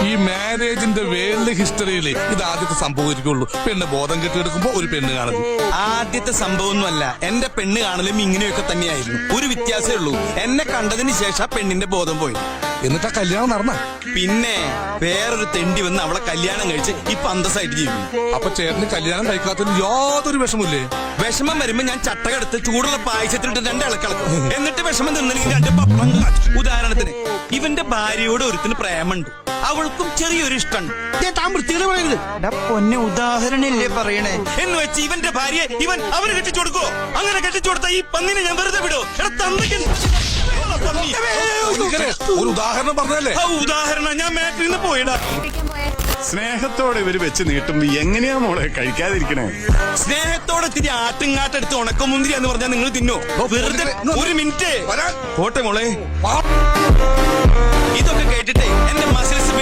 ഈ മാരേജിന്റെ വേൾഡ് ഹിസ്റ്ററിയിൽ ഇത് ആദ്യത്തെ സംഭവിക്കുള്ളൂ. പെണ്ണ് ബോധം കെട്ടിയെടുക്കുമ്പോ ഒരു പെണ്ണ് കാണുന്നു. ആദ്യത്തെ സംഭവമൊന്നുമല്ല. എന്റെ പെണ്ണ് കാണലും ഇങ്ങനെയൊക്കെ തന്നെയായിരുന്നു. ഒരു വ്യത്യാസമേ ഉള്ളൂ, എന്നെ കണ്ടതിന് ശേഷം പെണ്ണിന്റെ ബോധം പോയി. എന്നിട്ടാ കല്യാണം നടന്ന. പിന്നെ വേറൊരു തെണ്ടി വന്ന് അവളെ കല്യാണം കഴിച്ച് ഇപ്പൊ അന്തസ്സായിട്ട് ജീവിക്കുന്നു. അപ്പൊ ചേട്ടന് കല്യാണം കഴിക്കാത്തതിന് യാതൊരു വിഷമില്ലേ? വിഷമം വരുമ്പോ ഞാൻ ചട്ടകെടുത്ത് ചൂടുള്ള പായസത്തിലിട്ട് 2 ഇളക്കിളക്കും. എന്നിട്ട് വിഷമം തിന്നില്ലെങ്കിൽ 2 പപ്പടം കാച്ചും. ഉദാഹരണത്തിന് ഇവന്റെ ഭാര്യയോട് ഒരുത്തിന് പ്രേമുണ്ട്, അവൾക്കും ചെറിയൊരു ഇഷ്ടമുണ്ട്. താൻ വൃത്തികളെ പറയരുത്. പൊന്നെ ഉദാഹരണല്ലേ പറയണേ എന്ന് വെച്ച് ഇവന്റെ ഭാര്യയെ ഇവൻ അവന് കെട്ടിച്ചു കൊടുക്കോ? അങ്ങനെ കെട്ടിച്ചു കൊടുത്ത ഈ പന്നിനെ ഞാൻ വെറുതെ വിടോ? ഒരു ഉദാഹരണം പറഞ്ഞല്ലേ? ഉദാഹരണം ഞാൻ മാറ്റിൽ നിന്ന് പോയിടാ. സ്നേഹത്തോടെ ഇവര് വെച്ച് നീട്ടുമ്പോ എങ്ങനെയാ മോളെ കഴിക്കാതിരിക്കണേ? സ്നേഹത്തോടെ തിരി ആട്ടുംകാട്ടെടുത്ത് ഉണക്കമുന്തിരി എന്ന് പറഞ്ഞാൽ നിങ്ങൾ തിന്നോ? വെറുതെ ഒരു മിനിറ്റ് പോട്ടെ മോളെ. ഇതൊക്കെ കേട്ടിട്ടേ എന്റെ മസിൽസ്